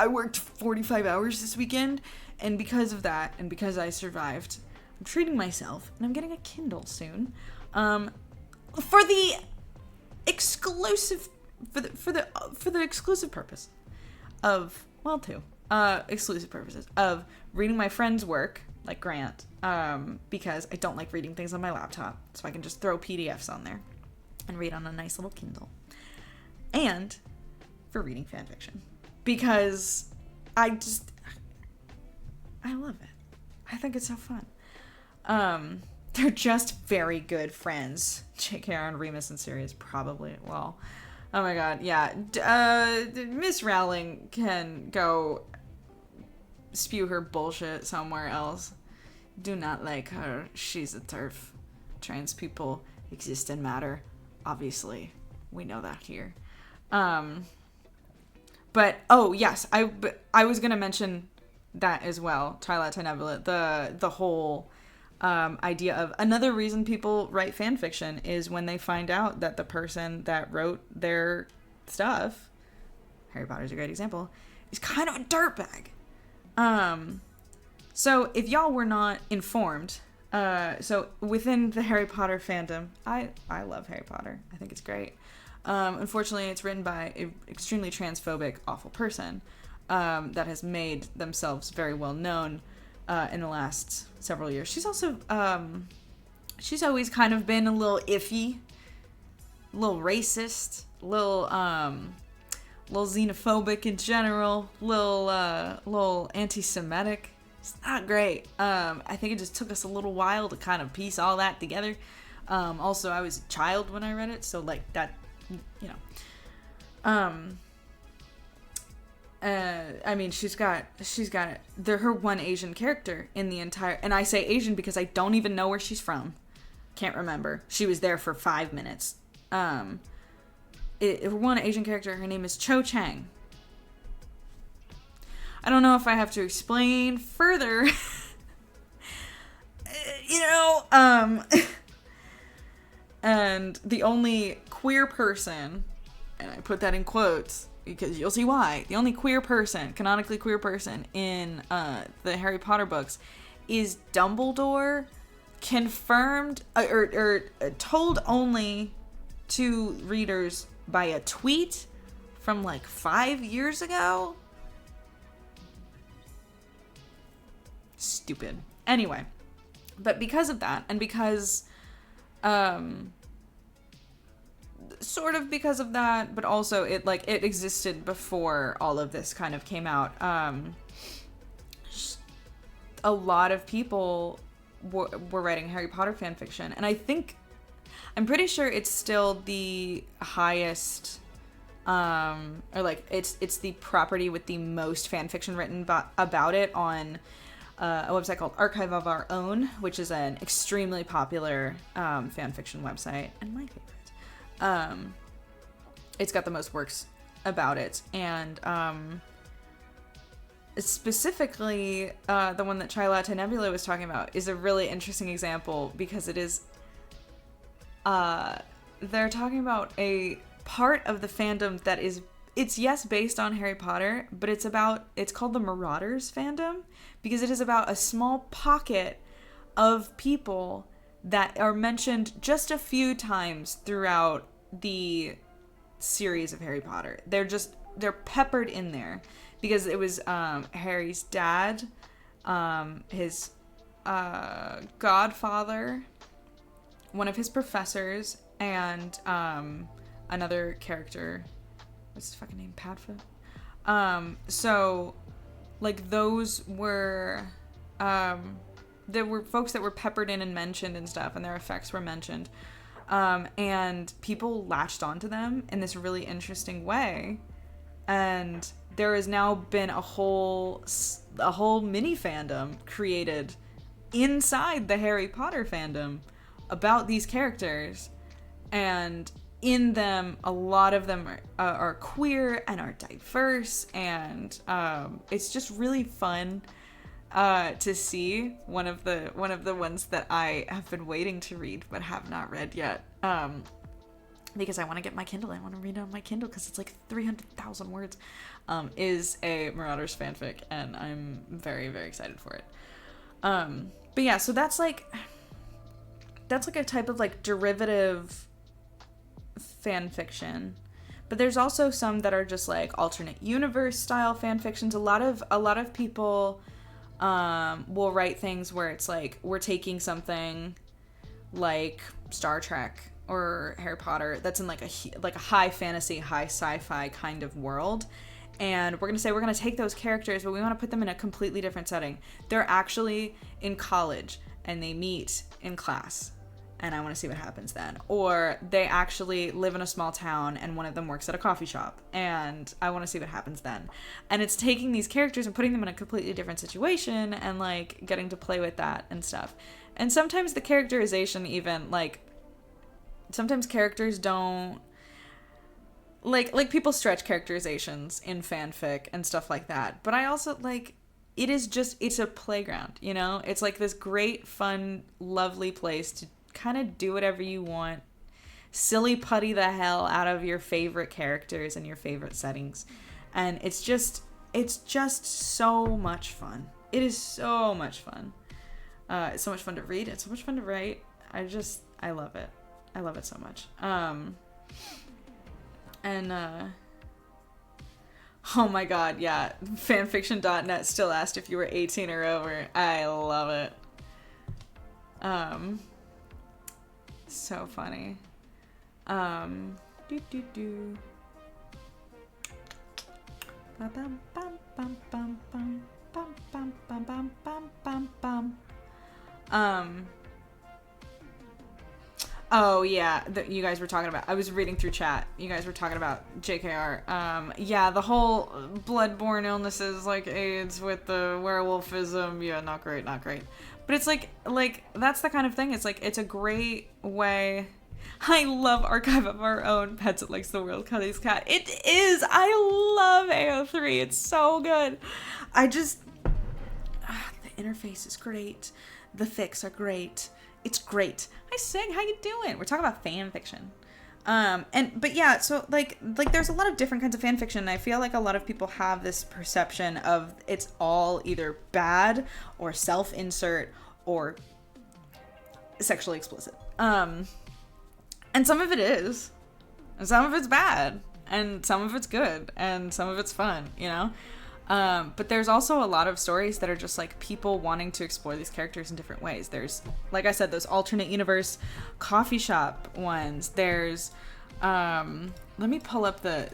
worked 45 hours this weekend, and because of that, and because I survived, I'm treating myself, and I'm getting a Kindle soon, for the exclusive, for the exclusive purpose of, well, two exclusive purposes of reading my friend's work, like Grant, because I don't like reading things on my laptop, so I can just throw PDFs on there and read on a nice little Kindle, and for reading fanfiction, because I love it. I think it's so fun. They're just very good friends. JKR and Remus and Sirius probably. Well, oh my god, yeah. Miss Rowling can go spew her bullshit somewhere else. Do not like her. She's a TERF. Trans people exist and matter. Obviously, we know that here. But oh yes, I was gonna mention that as well. Twilight Nebula, the whole idea of another reason people write fan fiction is when they find out that the person that wrote their stuff, Harry Potter's a great example, is kind of a dirtbag. So if y'all were not informed, so within the Harry Potter fandom, I love Harry Potter. I think it's great. Unfortunately, it's written by an extremely transphobic, awful person that has made themselves very well known in the last several years. She's also, she's always kind of been a little iffy, a little racist, a little xenophobic in general, little anti-Semitic. It's not great. I think it just took us a little while to kind of piece all that together. Also, I was a child when I read it, so like that, you know. I mean, she's got her one Asian character in the entire, and I say Asian because I don't even know where she's from. Can't remember. She was there for 5 minutes. Her one Asian character, her name is Cho Chang. I don't know if I have to explain further. And the only queer person, and I put that in quotes because you'll see why, the only queer person, canonically queer person in the Harry Potter books is Dumbledore, confirmed or told only to readers by a tweet from like 5 years ago. Stupid. Anyway, but because of that, and because sort of because of that, but also it existed before all of this kind of came out. A lot of people were writing Harry Potter fan fiction, and I'm pretty sure it's still the highest, or like it's the property with the most fan fiction written about it on a website called Archive of Our Own, which is an extremely popular fan fiction website and my favorite. It's got the most works about it, and specifically the one that Chilata Nebula was talking about is a really interesting example because it is they're talking about a part of the fandom that is, it's yes based on Harry Potter, but it's called the Marauders fandom because it is about a small pocket of people that are mentioned just a few times throughout the series of Harry Potter. They're peppered in there because it was Harry's dad, his godfather, one of his professors, and another character. What's his fucking name? Padfoot? So, like, those were there were folks that were peppered in and mentioned and stuff, and their effects were mentioned. And people latched onto them in this really interesting way. And there has now been a whole mini fandom created inside the Harry Potter fandom about these characters. And in them, a lot of them are queer and are diverse. And it's just really fun to see one of the ones that I have been waiting to read but have not read yet, because I want to get my Kindle. I want to read it on my Kindle because it's like 300,000 words. Is a Marauders fanfic, and I'm very, very excited for it. But yeah, so that's like a type of like derivative fan fiction. But there's also some that are just like alternate universe style fan fictions. A lot of people will write things where it's like we're taking something like Star Trek or Harry Potter that's in like a high fantasy, high sci-fi kind of world, and we're gonna take those characters, but we want to put them in a completely different setting. They're actually in college and they meet in class, and I want to see what happens then. Or they actually live in a small town and one of them works at a coffee shop, and I want to see what happens then. And it's taking these characters and putting them in a completely different situation and like getting to play with that and stuff. And sometimes the characterization, even like sometimes characters don't like people stretch characterizations in fanfic and stuff like that. But I also like it's a playground, you know? It's like this great, fun, lovely place to kind of do whatever you want, silly putty the hell out of your favorite characters and your favorite settings, and it's just so much fun. It is so much fun. It's so much fun to read. It's so much fun to write. I love it. I love it so much. Oh my god, yeah. Fanfiction.net still asked if you were 18 or over. I love it. So funny. Do. Bum bum bum bum bum bum bum bum bum bum bum bum. Oh yeah, you guys were talking about. I was reading through chat. You guys were talking about JKR. Yeah, the whole bloodborne illnesses like AIDS with the werewolfism. Yeah, not great, not great. But it's like that's the kind of thing. It's like it's a great way. I love Archive of Our Own. Pets It Likes the World. Cuddy's cat. It is. I love AO3. It's so good. I just the interface is great. The fics are great. It's great. Hi Sig, how you doing? We're talking about fan fiction. But yeah, so like there's a lot of different kinds of fan fiction, and I feel like a lot of people have this perception of it's all either bad or self-insert or sexually explicit. And some of it is, and some of it's bad, and some of it's good, and some of it's fun, you know? But there's also a lot of stories that are just like people wanting to explore these characters in different ways. There's, like I said, those alternate universe coffee shop ones. There's, let me pull up the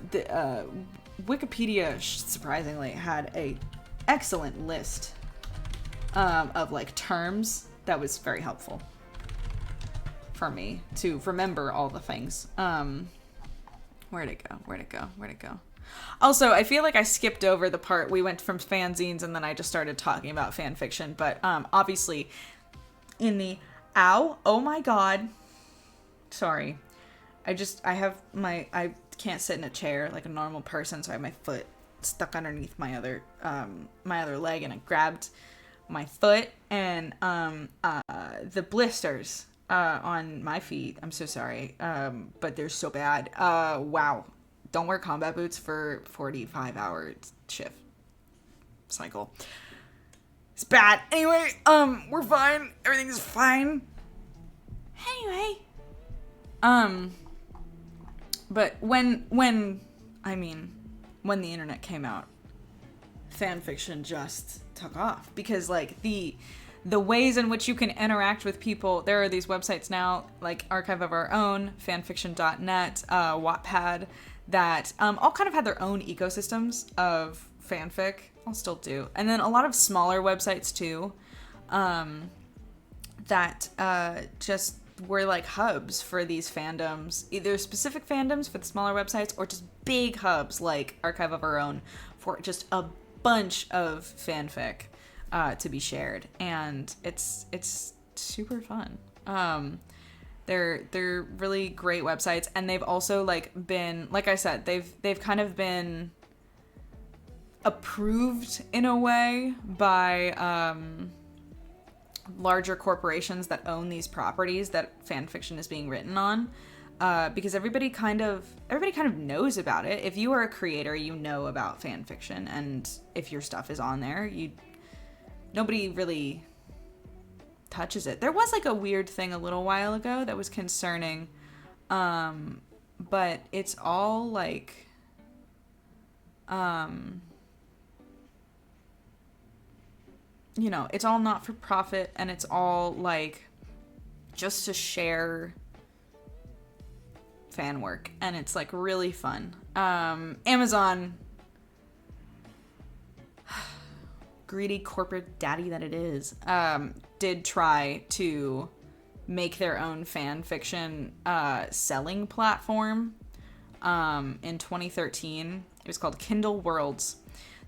Wikipedia, surprisingly, had a excellent list of like terms that was very helpful for me to remember all the things. Where'd it go? Also, I feel like I skipped over the part we went from fanzines and then I just started talking about fan fiction. But obviously, in the oh my god, sorry, I can't sit in a chair like a normal person, so I have my foot stuck underneath my other leg, and I grabbed my foot, and the blisters on my feet. I'm so sorry, but they're so bad. Wow. Don't wear combat boots for 45-hour shift cycle. It's bad. Anyway, we're fine. Everything's fine. Anyway. But when the internet came out, fan fiction just took off, because like the ways in which you can interact with people, there are these websites now like Archive of Our Own, fanfiction.net, Wattpad, that all kind of had their own ecosystems of fanfic. I'll still do. And then a lot of smaller websites too, that just were like hubs for these fandoms, either specific fandoms for the smaller websites or just big hubs like Archive of Our Own for just a bunch of fanfic to be shared. And it's super fun. They're really great websites, and they've also like been, like I said, they've kind of been approved in a way by larger corporations that own these properties that fan fiction is being written on, because everybody kind of knows about it. If you are a creator, you know about fan fiction, and if your stuff is on there, nobody really touches it. There was like a weird thing a little while ago that was concerning, but it's all like it's all not for profit, and it's all like just to share fan work, and it's like really fun. Amazon, greedy corporate daddy that it is, did try to make their own fan fiction selling platform in 2013. It was called Kindle Worlds.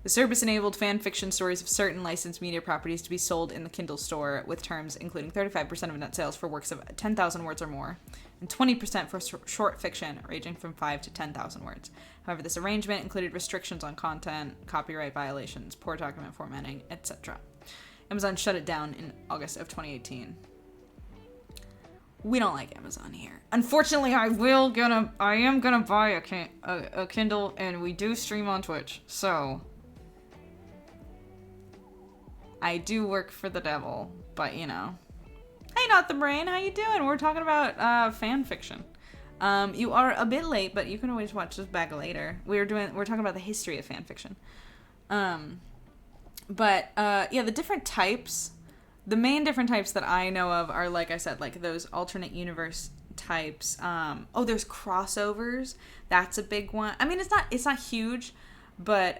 The service enabled fan fiction stories of certain licensed media properties to be sold in the Kindle store, with terms including 35% of net sales for works of 10,000 words or more, and 20% for short fiction ranging from 5 to 10,000 words. However, this arrangement included restrictions on content, copyright violations, poor document formatting, etc. Amazon shut it down in August of 2018. We don't like Amazon here. Unfortunately, I am gonna buy a Kindle, and we do stream on Twitch, so I do work for the devil, but Hey, Not the Brain, how you doing? We're talking about fan fiction. You are a bit late, but you can always watch this back later. We're talking about the history of fan fiction. The different types, the main different types that I know of are, like I said, like those alternate universe types. There's crossovers. That's a big one. I mean, it's not huge, but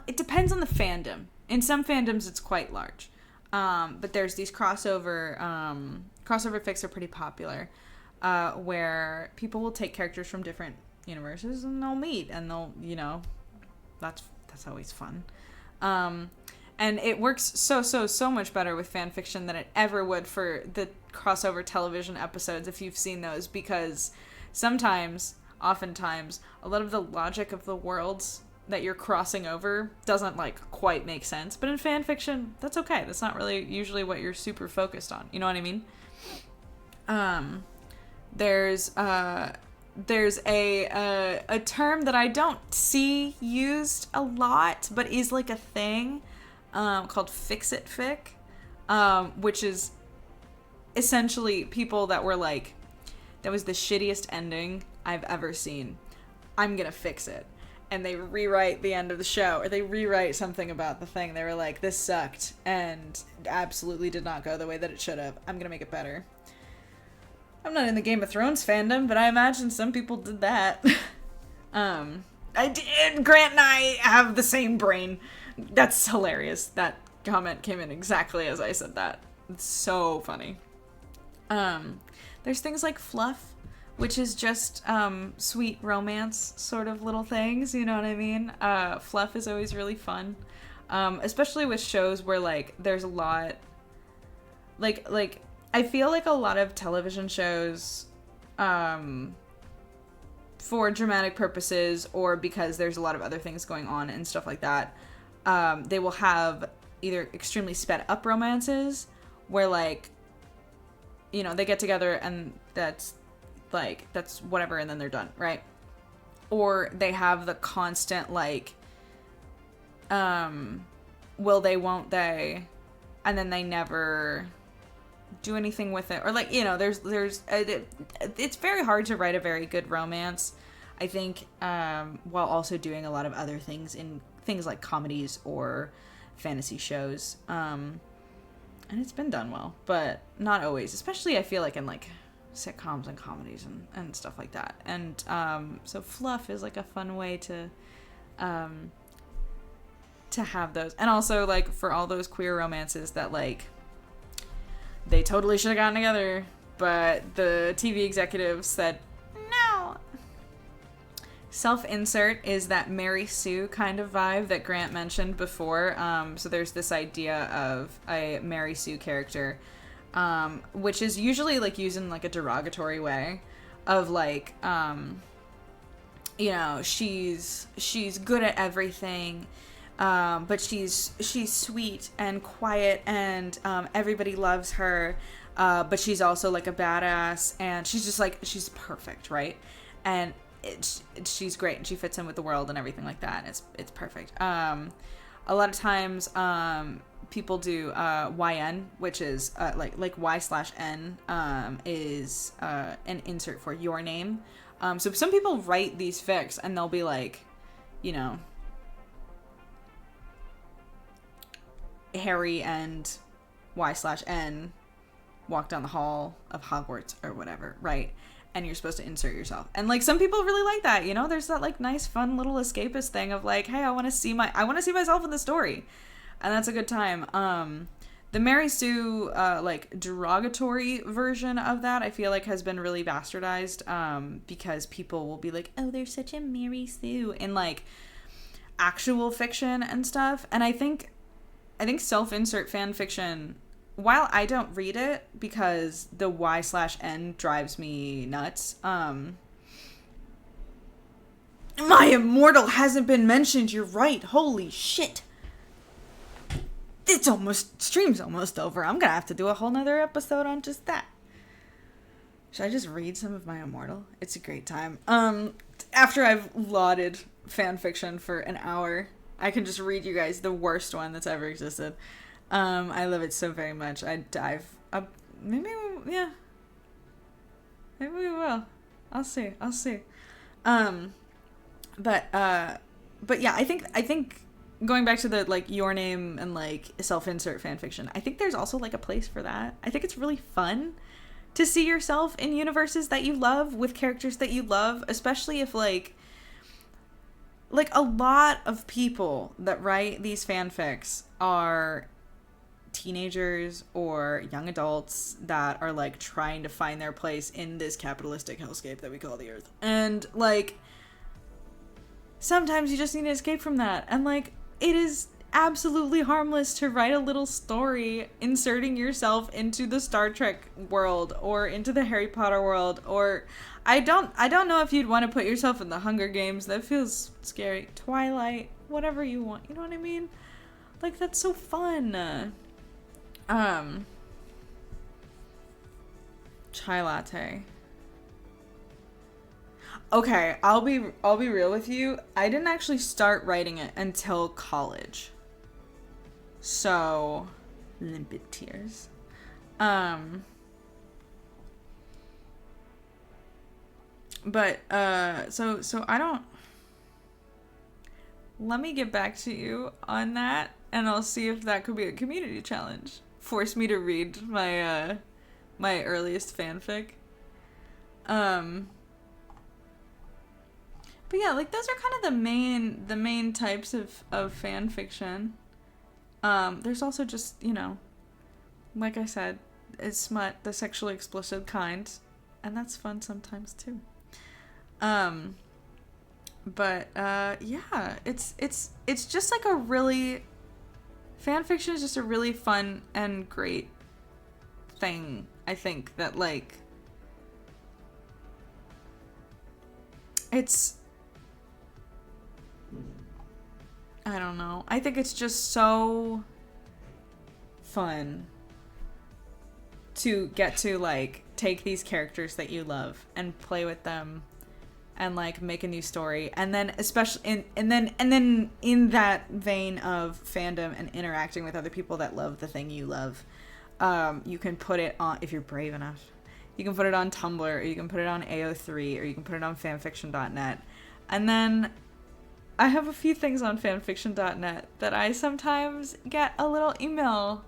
it depends on the fandom. In some fandoms, it's quite large. But there's these crossover crossover fics are pretty popular, where people will take characters from different universes and they'll meet and they'll, you know, that's always fun. And it works so much better with fan fiction than it ever would for the crossover television episodes, if you've seen those, because oftentimes, a lot of the logic of the worlds that you're crossing over doesn't, like, quite make sense. But in fan fiction, that's okay. That's not really usually what you're super focused on. You know what I mean? There's a term that I don't see used a lot, but is like a thing, called fix-it fic, which is essentially people that were like, that was the shittiest ending I've ever seen. I'm gonna fix it. And they rewrite the end of the show, or they rewrite something about the thing. They were like, this sucked and absolutely did not go the way that it should have. I'm gonna make it better. I'm not in the Game of Thrones fandom, but I imagine some people did that. I did. Grant and I have the same brain. That's hilarious. That comment came in exactly as I said that. It's so funny. There's things like fluff, which is just sweet romance sort of little things, you know what I mean? Fluff is always really fun, especially with shows where, like, there's a lot, like I feel like a lot of television shows, for dramatic purposes or because there's a lot of other things going on and stuff like that, they will have either extremely sped up romances where, like, you know, they get together and that's whatever, and then they're done, right? Or they have the constant, like, will they, won't they, and then they never do anything with it. Or, like, you know, it's very hard to write a very good romance, I think, while also doing a lot of other things in things like comedies or fantasy shows. And it's been done well, but not always, especially I feel like in, like, sitcoms and comedies and stuff like that. And so fluff is, like, a fun way to have those. And also, like, for all those queer romances that, like, they totally should have gotten together, but the TV executives said no. Self-insert is that Mary Sue kind of vibe that Grant mentioned before. So there's this idea of a Mary Sue character, which is usually, like, used in, like, a derogatory way of, like, you know, she's good at everything, but she's sweet and quiet and everybody loves her, but she's also, like, a badass, and she's just, like, she's perfect, right? And she's great and she fits in with the world and everything like that. And it's perfect. A lot of times people do YN, which is like Y/N is an insert for your name. So some people write these fics and they'll be like, you know, Harry and Y/N walk down the hall of Hogwarts or whatever, right? And you're supposed to insert yourself. And, like, some people really like that, you know? There's that, like, nice, fun little escapist thing of, like, hey, I want to see myself in the story. And that's a good time. The Mary Sue, like, derogatory version of that, I feel like has been really bastardized, because people will be like, oh, there's such a Mary Sue in, like, actual fiction and stuff. And I think self-insert fan fiction, while I don't read it because the Y/N drives me nuts, my immortal hasn't been mentioned, you're right, holy shit. Stream's almost over. I'm gonna have to do a whole nother episode on just that. Should I just read some of my immortal? It's a great time. After I've lauded fan fiction for an hour, I can just read you guys the worst one that's ever existed. I love it so very much. I dive up. Maybe we will. I'll see. But yeah, I think going back to the, like, your name and, like, self-insert fanfiction, I think there's also, like, a place for that. I think it's really fun to see yourself in universes that you love with characters that you love, especially if, like, a lot of people that write these fanfics are teenagers or young adults that are like trying to find their place in this capitalistic hellscape that we call the earth. And like sometimes you just need to escape from that. And like it is absolutely harmless to write a little story inserting yourself into the Star Trek world or into the Harry Potter world, or I don't know if you'd want to put yourself in the Hunger Games. That feels scary. Twilight, whatever you want. You know what I mean? Like that's so fun. Chai latte. Okay, I'll be real with you. I didn't actually start writing it until college. So, limpid tears. But so I don't. Let me get back to you on that, and I'll see if that could be a community challenge. Force me to read my my earliest fanfic. But yeah, like those are kind of the main types of fan fiction. There's also just, you know, like I said, it's smut, the sexually explicit kind, and that's fun sometimes too. But yeah, it's just like a really, fan fiction is just a really fun and great thing. I think that like it's, I don't know. I think it's just so fun to get to like take these characters that you love and play with them and like make a new story, and then especially and then in that vein of fandom and interacting with other people that love the thing you love, you can put it on, if you're brave enough, you can put it on Tumblr, or you can put it on AO3, or you can put it on fanfiction.net. And then I have a few things on fanfiction.net that I sometimes get a little email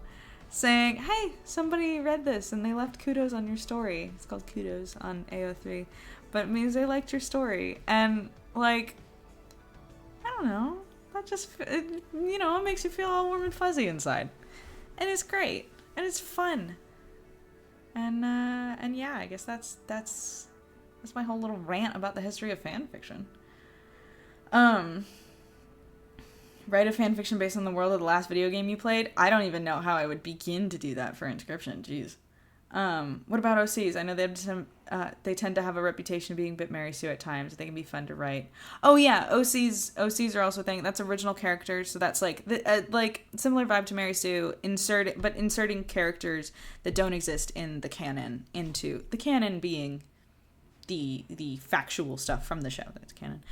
saying, hey, somebody read this and they left kudos on your story. It's called kudos on AO3, but it means they liked your story. And like, I don't know, that just, it makes you feel all warm and fuzzy inside. And it's great. And it's fun. And yeah, I guess that's my whole little rant about the history of fanfiction. Write a fanfiction based on the world of the last video game you played. I don't even know how I would begin to do that for Inscription. Jeez. What about OCs? I know they tend to have a reputation of being a bit Mary Sue at times. They can be fun to write. Oh yeah, OCs are also a thing. That's original characters, so that's like like similar vibe to Mary Sue. Inserting characters that don't exist in the canon into the canon being the factual stuff from the show that's canon.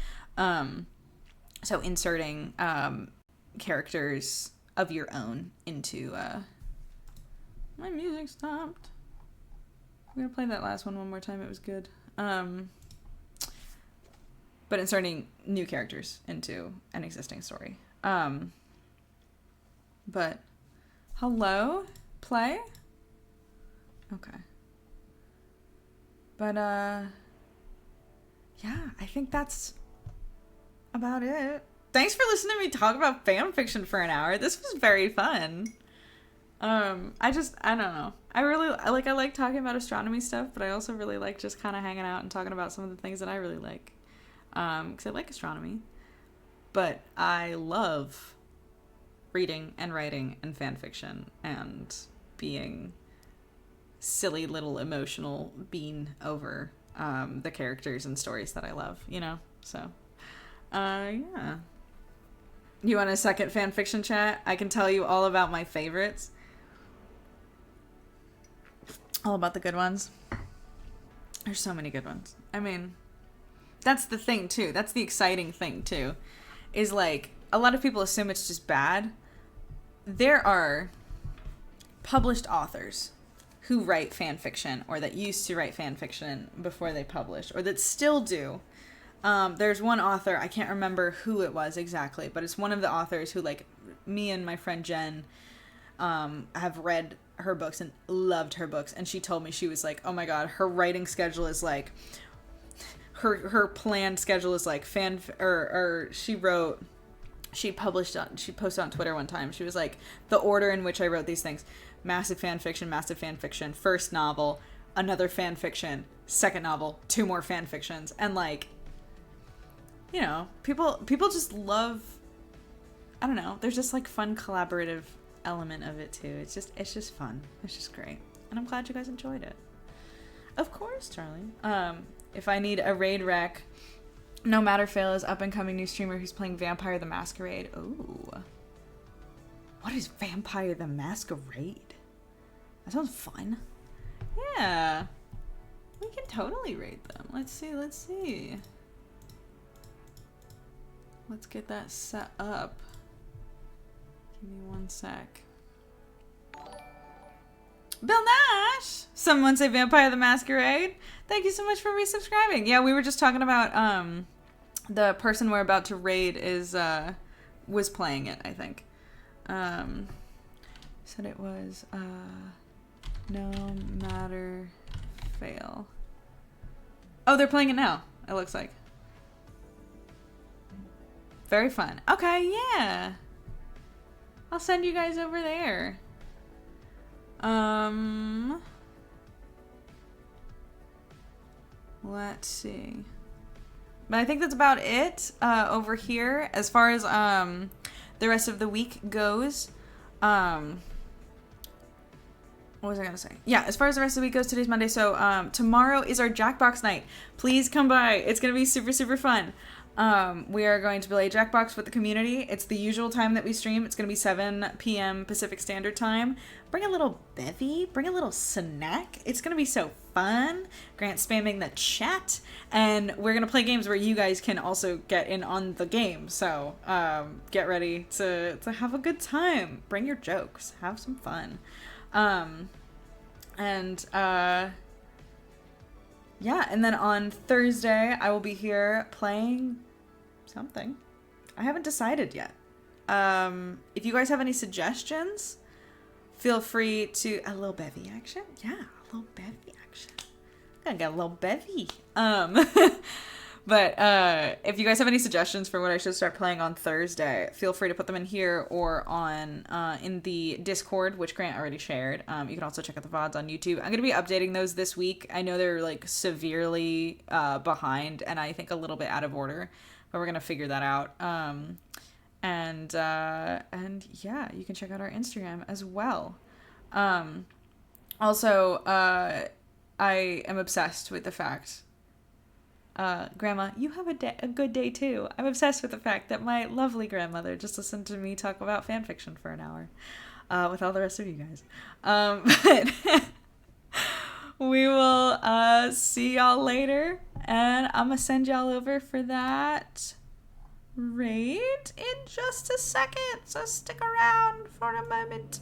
So inserting characters of your own into my music stopped. I'm gonna play that last one more time. It was good. But inserting new characters into an existing story. But hello, play. Okay. But yeah, I think that's about it. Thanks for listening to me talk about fan fiction for an hour. This was very fun. I don't know. I like talking about astronomy stuff, but I also really like just kind of hanging out and talking about some of the things that I really like. Because I like astronomy. But I love reading and writing and fan fiction and being silly little emotional bean over the characters and stories that I love, you know? So, yeah. You want a second fan fiction chat? I can tell you all about my favorites. All about the good ones. There's so many good ones. I mean, that's the thing, too. That's the exciting thing, too. Is, like, a lot of people assume it's just bad. There are published authors who write fan fiction, or that used to write fan fiction before they published, or that still do. There's one author, I can't remember who it was exactly, but it's one of the authors who, like, me and my friend Jen have read her books and loved her books, and she told me, she was like, oh my god, her writing schedule is like, her planned schedule is like she wrote she posted on Twitter one time. She was like, the order in which I wrote these things: massive fan fiction, first novel, another fan fiction, second novel, 2 more fan fictions. And like, you know, people just love, I don't know, there's just like fun collaborative element of it too. It's just fun. It's just great. And I'm glad you guys enjoyed it. Of course, Charlie. If I need a raid rec, No Matter Fail is up and coming new streamer who's playing Vampire the Masquerade. Ooh. What is Vampire the Masquerade? That sounds fun. Yeah. We can totally raid them. Let's see. Let's get that set up. Give me 1 sec. Bill Nash! Someone say Vampire the Masquerade. Thank you so much for resubscribing. Yeah, we were just talking about the person we're about to raid was playing it, I think. Said it was No Matter Fail. Oh, they're playing it now, it looks like. Very fun. Okay, yeah. I'll send you guys over there. Let's see. But I think that's about it over here as far as the rest of the week goes. What was I gonna say? Yeah, as far as the rest of the week goes, today's Monday, so tomorrow is our Jackbox night. Please come by. It's gonna be super, super fun. We are going to play Jackbox with the community. It's the usual time that we stream. It's going to be 7 p.m. Pacific Standard Time. Bring a little bevy. Bring a little snack. It's going to be so fun. Grant spamming the chat. And we're going to play games where you guys can also get in on the game. So get ready to have a good time. Bring your jokes. Have some fun. Yeah, and then on Thursday, I will be here playing something. I haven't decided yet. If you guys have any suggestions, feel free to... A little bevy action? Yeah, a little bevy action. I got a little bevy. But if you guys have any suggestions for what I should start playing on Thursday, feel free to put them in here or on in the Discord, which Grant already shared. You can also check out the VODs on YouTube. I'm going to be updating those this week. I know they're like severely behind and I think a little bit out of order, but we're going to figure that out. And yeah, you can check out our Instagram as well. Also, I am obsessed with the fact... Grandma, you have a good day too. I'm obsessed with the fact that my lovely grandmother just listened to me talk about fanfiction for an hour with all the rest of you guys. But we will see y'all later, and I'm gonna send y'all over for that raid in just a second, so stick around for a moment.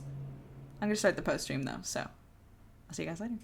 I'm gonna start the post stream though, so I'll see you guys later.